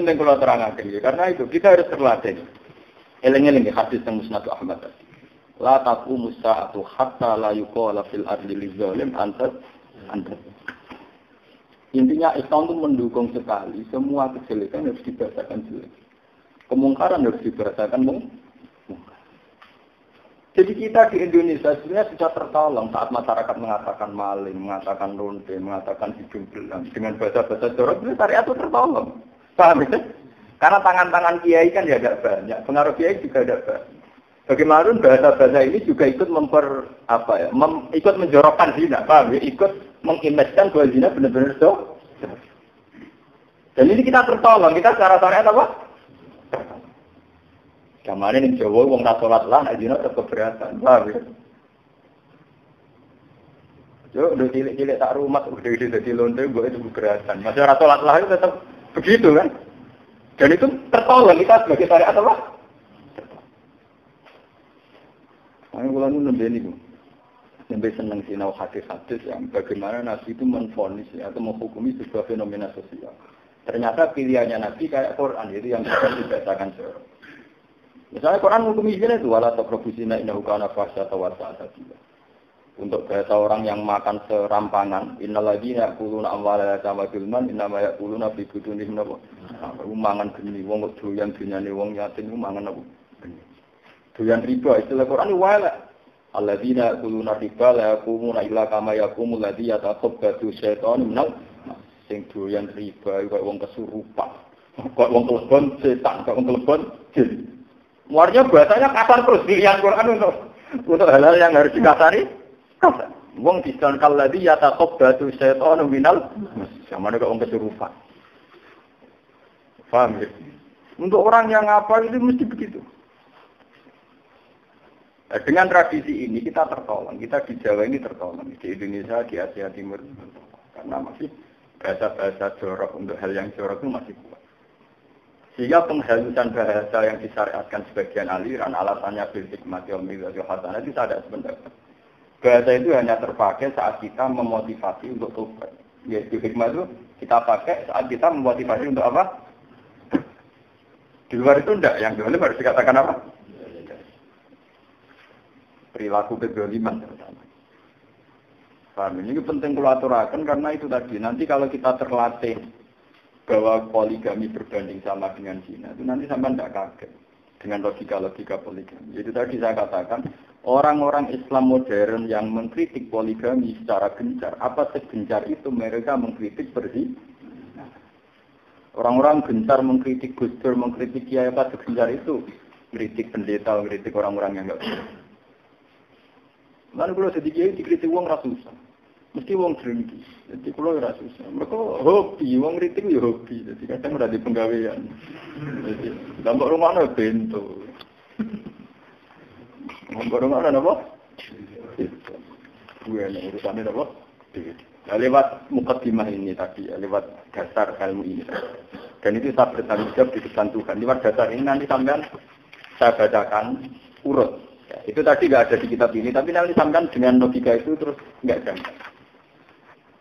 penting kalau terangkan ya. Karena itu kita harus terlatih. Eling-eling hadis yang Musnad Ahmad. La taqumu sa'atu hatta la yuqala fil ardi lizalim anta. Intinya Islam itu mendukung sekali semua kejelekan harus dibahasakan jelek. Kemungkaran harus dibahasakan mungkar. Jadi kita di Indonesia sebenarnya sudah tertolong saat masyarakat mengatakan maling, mengatakan ronde, mengatakan hidung belang dengan bahasa-bahasa jorok itu syariat itu tertolong. Paham ya? Karena tangan-tangan kiai kan ya tidak banyak, pengaruh kiai juga tidak banyak. Bagaimana bahasa-bahasa ini juga ikut ikut menjorokkan zina, paham ya? Ikut mengimajinkan bahwa zina benar-benar dosa. Dan ini kita tertolong, kita secara syariat apa? Kemarin di Jawa, wong tak sholat lah, zina tetap keberatan, paham ya? Yo, udah cilik-cilik tak rumah, udah jadi lonte, gue itu keberatan. Masih orang sholat lah itu tetap begitu kan? Dan itu tertolong kita sebagai syariat apa? Ayo ulang nembe niku. Nembe seneng sinau hadis-hadis yang bagaimana Nabi itu menvonis atau menghukumi sebuah fenomena sosial. Ternyata pilihannya Nabi kayak Quran itu yang bisa dibacakan seorang. Misalnya Quran menghukumi zina itu wala taqrabuzina innahu kana fahsyatan wa sa'a sabila. Untuk bahasa orang yang makan serampangan, innalladzina yaquluna amwala yatama zulman innama yaquluna fi butunihim napa. Mangan geni wong kok doyan dunyane wong yatim mangan apa. Doyan riba istilah Quran wala. Alladzina yaquluna riba la yaqumuna illa kama yaqumul ladzi yatakhabbatu syaitanu minal sing doyan riba kok wong kesurupan. Kok wong kelebon setan, kok wong kelebon jin. Warnya bahasanya kasar terus pilihan Quran untuk hal-hal yang harus dikasari. Wong disangkal lagi ya takut batu setan nominal, sama ada orang kesurupan. Paham ya? Untuk orang yang apa itu mesti begitu. Nah, dengan tradisi ini kita tertolong, kita di Jawa ini tertolong, di Indonesia, di Asia Timur, karena masih bahasa-bahasa jorok untuk hal yang jorok itu masih kuat. Sehingga penghalusan bahasa yang disyariatkan sebagian aliran alasannya bil hikmati wal mizajul hasanah itu tidak sependapat. Bahasa itu hanya terpakai saat kita memotivasi untuk tobat. Yaitu hikmah itu kita pakai saat kita memotivasi untuk apa? Di luar itu enggak, yang di luar harus dikatakan apa? Perilaku kezaliman terutama. Paham? Ini penting kalau aturakan karena itu tadi. Nanti kalau kita terlatih bahwa poligami berbanding sama dengan zina, itu nanti sama tidak kaget dengan logika-logika poligami. Jadi tadi saya katakan, orang-orang Islam modern yang mengkritik poligami secara gencar, apa segencar itu mereka mengkritik berzina. Orang-orang gencar mengkritik Gus Dur, mengkritik Kiai, apa segencar itu mengkritik pendeta, mengkritik orang-orang yang enggak benar. Lalu kalau sedikit Kiai dikritik uang rasusah, mesti uang drengki. Jadi kalau rasusah, mereka hobi, uang kritik ya hobi. Jadi kadang udah di penggawaian. Jadi dampak rumahnya bento. Ngomong ana napa? Gue ana urusannya napa? Nah, lewat mukadimah ini tadi, lewat dasar ilmu ini. Dan itu saya bertanggung jawab di depan Tuhan. Lewat dasar ini nanti sampean saya bacakan urut. Ya, itu tadi nggak ada di kitab ini, tapi nanti sampean dengan logika itu terus nggak gampang.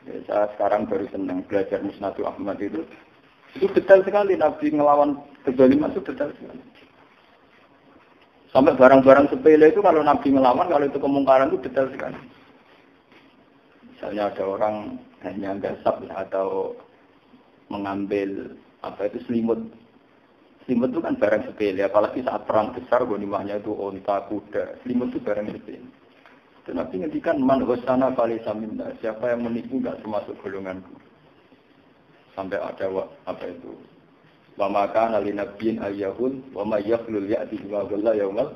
Ya, saya sekarang baru senang belajar Musnad Ahmad itu. Itu detail sekali Nabi ngelawan kezaliman itu detail sekali. Sampai barang-barang sepele itu kalau Nabi ngelawan, kalau itu kemungkaran itu detail sekali. Misalnya ada orang hanya gasap atau mengambil apa itu selimut. Selimut itu kan barang sepele, apalagi saat perang besar ghanimahnya itu unta, kuda. Selimut itu barang sepele. Dan Nabi ngendikan man husana falisa minna, siapa yang menipu enggak termasuk golonganku. Sampai ada apa itu? Wa maka nali nabiyyin al-yahud wa may yakhlul ya'ti bima dhalla yaumal.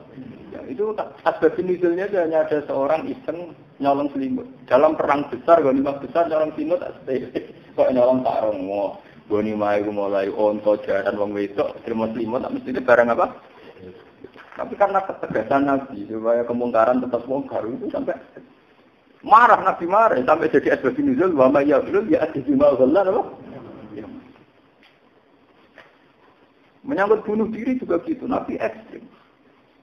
Ya, itu asbab nuzulnya hanya ada seorang iseng nyolong selimut. Dalam perang besar, ghanimah besar nyolong selimut kok nyolong sarung. Ghanimah itu mulai onto jaran wong wedok terima selimut mesti itu barang apa? Tapi karena ketegasan Nabi supaya kemungkaran tetap mungkar itu sampai marah Nabi marah sampai jadi asbab nuzul wa may yakhlul ya'ti bima dhalla apa? Menyangkut bunuh diri juga gitu, Nabi ekstrim.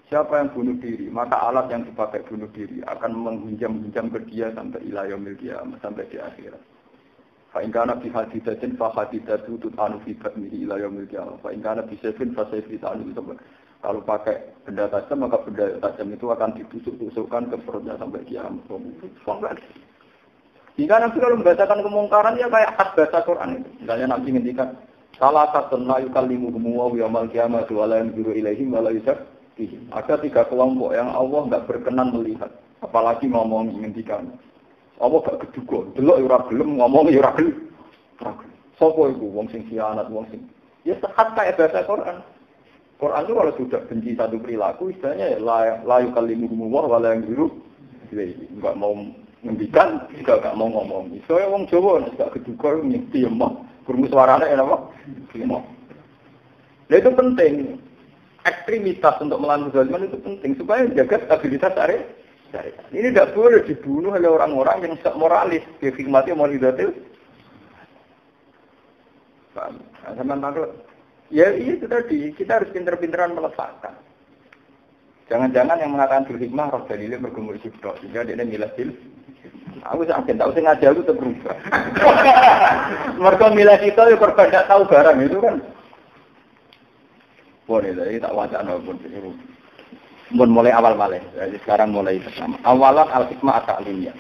Siapa yang bunuh diri, maka alat yang dipakai bunuh diri akan menghunjam-hunjam ke dia sampai ila yaumil qiyamah, sampai di akhirat. Fa in kana bi hadidatin fa hadidatu tutanu fi batnihi ila yaumil qiyamah. Fa in kana bi sayfin fa sayfi ta'anu. Kalau pakai benda tajam maka benda tajam itu akan ditusuk-tusukkan ke perutnya sampai kiamat. Jika Nabi kalau membacakan kemungkaran ya kayak khas baca Quran itu. Misalnya Nabi ngendikan salah satu la yukallimuhum wa yaumal qiyamah wa la yanzuru ilaihim wa la yuzakkihim. Ada 3 kelompok yang Allah enggak berkenan melihat, apalagi ngomong ngendikan. Allah gak keduga, delok ora gelem ngomong ya ora gelem. Sopo iku wong sing khianat, wong sing ya sehat kayak baca Quran. Quran itu kalau sudah benci satu perilaku istilahnya ya la yukallimuhum wa la yanzuru ilaihim. Enggak mau ngendikan, juga gak mau ngomong. Soalnya wong Jawa nek gak keduga mesti emah. Krungu suarane apa? Emah. Nah itu penting. Ekstremitas untuk melawan kezaliman itu penting supaya menjaga stabilitas syariat. Ini tidak boleh dibunuh oleh orang-orang yang sak moralis, dihikmati moralidatil. Paham? Nah, sama takut. Ya itu tadi, kita harus pinter-pinteran meletakkan. Jangan-jangan yang mengatakan berhikmah roh dalilnya bergumul sibdok, sehingga dia milah dil. Aku sakit, tahu sih ngajar itu terberubah. Mereka milah kita, ya korban tidak tahu barang itu kan. Boleh, jadi tak wajah apapun. Mulai awal malih, jadi sekarang mulai pertama. Awalan al-hikmah at-ta'limiyah.